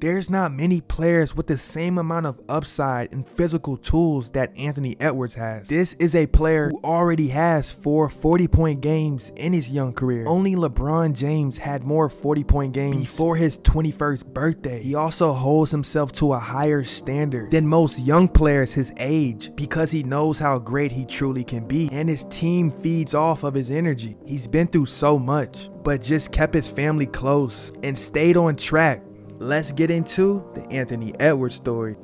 There's not many players with the same amount of upside and physical tools that Anthony Edwards has. This is a player who already has 4 40-point games in his young career. Only LeBron James had more 40-point games before his 21st birthday. He also holds himself to a higher standard than most young players his age because he knows how great he truly can be, and his team feeds off of his energy. He's been through so much, but just kept his family close and stayed on track. Let's get into the Anthony Edwards story.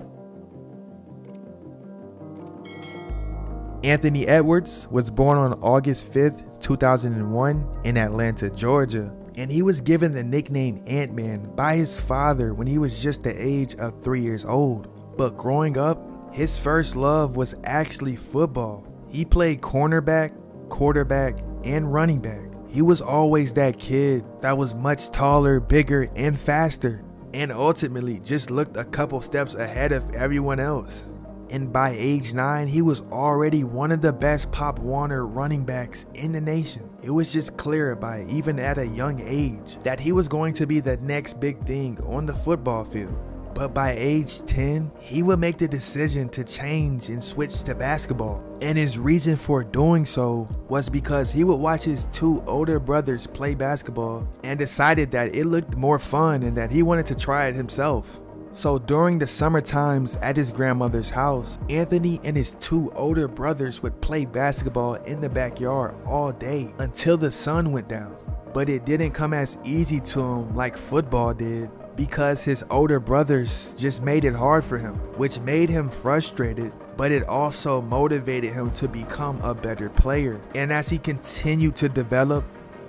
Anthony Edwards was born on August 5th, 2001 in Atlanta, Georgia, and he was given the nickname Ant-Man by his father when he was just the age of 3 years old. But growing up, his first love was actually football. He played cornerback, quarterback, and running back. He was always that kid that was much taller, bigger, and faster, and ultimately just looked a couple steps ahead of everyone else. And by age 9, he was already one of the best Pop Warner running backs in the nation. It was just clear by even at a young age that he was going to be the next big thing on the football field. But by age 10, he would make the decision to change and switch to basketball. And his reason for doing so was because he would watch his 2 older brothers play basketball and decided that it looked more fun and that he wanted to try it himself. So during the summer times at his grandmother's house, Anthony and his 2 older brothers would play basketball in the backyard all day until the sun went down. But it didn't come as easy to him like football did, because his older brothers just made it hard for him, which made him frustrated, but it also motivated him to become a better player. And as he continued to develop,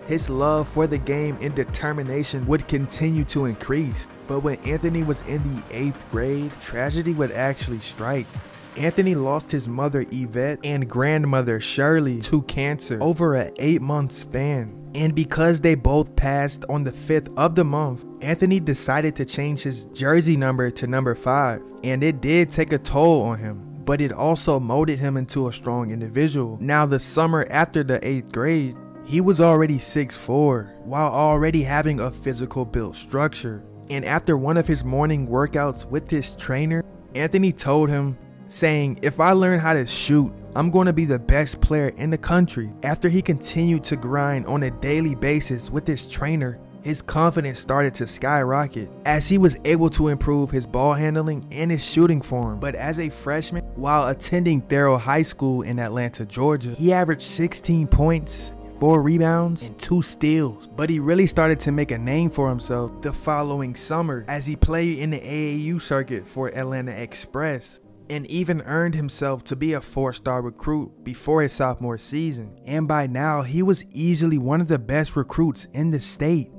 his love for the game and determination would continue to increase. But when Anthony was in the 8th grade, tragedy would actually strike. Anthony lost his mother Yvette and grandmother Shirley to cancer over an 8-month span. And because they both passed on the 5th of the month, Anthony decided to change his jersey number to number 5. And it did take a toll on him, but it also molded him into a strong individual. Now the summer after the 8th grade, he was already 6'4", while already having a physical built structure. And after one of his morning workouts with his trainer, Anthony told him, saying, "If I learn how to shoot, I'm going to be the best player in the country." After he continued to grind on a daily basis with his trainer, his confidence started to skyrocket as he was able to improve his ball handling and his shooting form. But as a freshman, while attending Thurl High School in Atlanta, Georgia, he averaged 16 points, 4 rebounds, and 2 steals. But he really started to make a name for himself the following summer as he played in the AAU circuit for Atlanta Express, and even earned himself to be a 4-star recruit before his sophomore season. And by now, he was easily one of the best recruits in the state.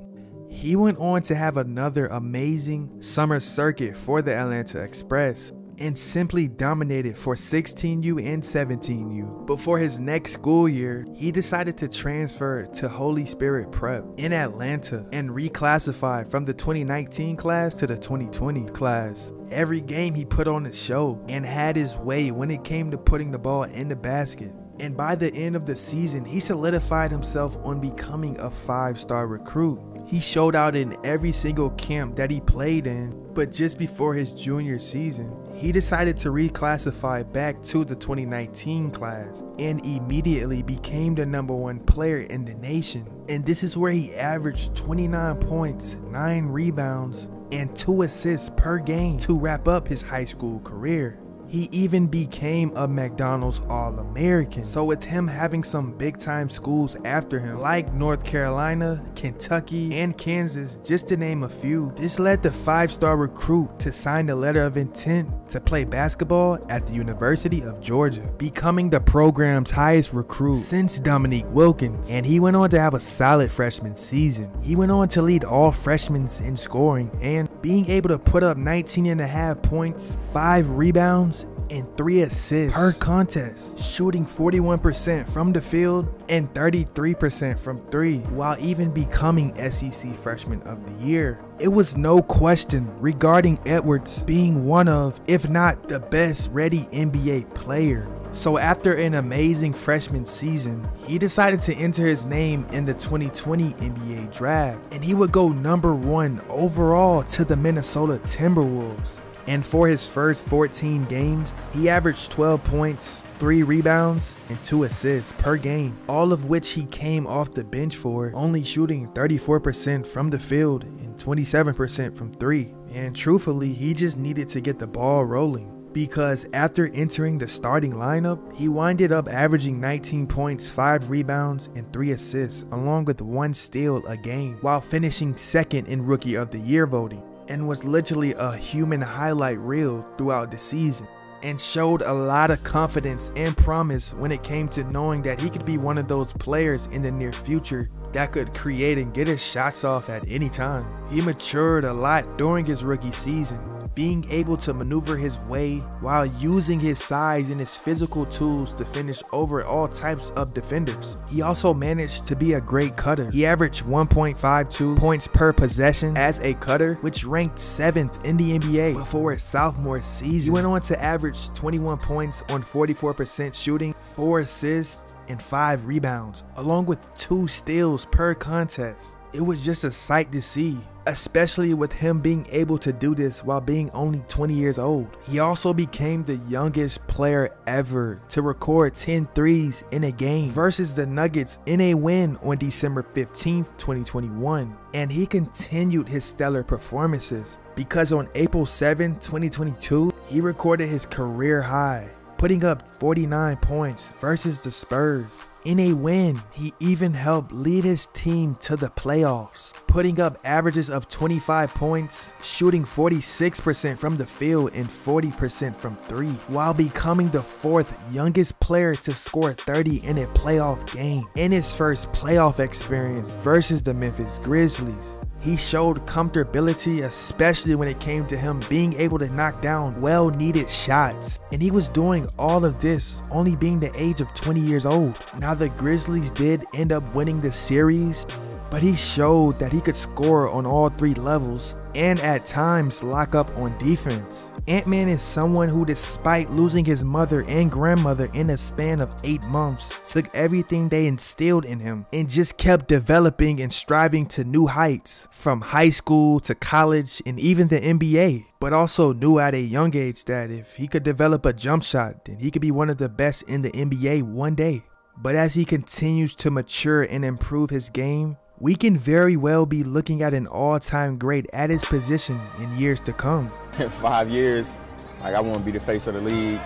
He went on to have another amazing summer circuit for the Atlanta Express and simply dominated for 16U and 17U. But for his next school year, he decided to transfer to Holy Spirit Prep in Atlanta and reclassified from the 2019 class to the 2020 class. Every game he put on a show and had his way when it came to putting the ball in the basket. And by the end of the season, he solidified himself on becoming a 5-star recruit. He showed out in every single camp that he played in, but just before his junior season, he decided to reclassify back to the 2019 class and immediately became the #1 player in the nation. And this is where he averaged 29 points, 9 rebounds, and 2 assists per game to wrap up his high school career. He even became a McDonald's All-American. So with him having some big time schools after him like North Carolina, Kentucky, and Kansas, just to name a few, this led the 5-star recruit to sign the letter of intent to play basketball at the University of Georgia, becoming the program's highest recruit since Dominique Wilkins. And he went on to have a solid freshman season. He went on to lead all freshmen in scoring and being able to put up 19.5 points, 5 rebounds, and 3 assists per contest, shooting 41% from the field and 33% from 3, while even becoming SEC Freshman of the Year. It was no question regarding Edwards being one of, if not the best ready NBA player. So after an amazing freshman season, he decided to enter his name in the 2020 NBA draft, and he would go #1 overall to the Minnesota Timberwolves. And for his first 14 games, he averaged 12 points, 3 rebounds, and 2 assists per game, all of which he came off the bench for, only shooting 34% from the field and 27% from 3. And truthfully, he just needed to get the ball rolling, because after entering the starting lineup, he winded up averaging 19 points, 5 rebounds, and 3 assists, along with 1 steal a game, while finishing second in Rookie of the Year voting, and was literally a human highlight reel throughout the season, and showed a lot of confidence and promise when it came to knowing that he could be one of those players in the near future that could create and get his shots off at any time. He matured a lot during his rookie season, being able to maneuver his way while using his size and his physical tools to finish over all types of defenders. He also managed to be a great cutter. He averaged 1.52 points per possession as a cutter, which ranked 7th in the NBA before his sophomore season. He went on to average 21 points on 44% shooting, 4 assists, and 5 rebounds, along with 2 steals per contest. It was just a sight to see, especially with him being able to do this while being only 20 years old. He also became the youngest player ever to record 10 threes in a game versus the Nuggets in a win on December 15th, 2021. And he continued his stellar performances, because on April 7, 2022, he recorded his career high, putting up 49 points versus the Spurs. In a win, he even helped lead his team to the playoffs, putting up averages of 25 points, shooting 46% from the field and 40% from 3, while becoming the 4th youngest player to score 30 in a playoff game in his first playoff experience versus the Memphis Grizzlies. He showed comfortability, especially when it came to him being able to knock down well-needed shots. And he was doing all of this only being the age of 20 years old. Now the Grizzlies did end up winning the series, but he showed that he could score on all 3 levels and at times lock up on defense. Ant-Man is someone who, despite losing his mother and grandmother in a span of 8 months, took everything they instilled in him and just kept developing and striving to new heights, from high school to college and even the NBA. But also knew at a young age that if he could develop a jump shot, then he could be one of the best in the NBA one day. But as he continues to mature and improve his game, we can very well be looking at an all-time great at his position in years to come. In 5 years, I want to be the face of the league,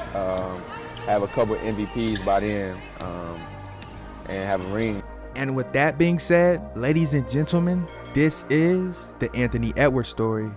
have a couple of MVPs by then, and have a ring. And with that being said, ladies and gentlemen, this is the Anthony Edwards story.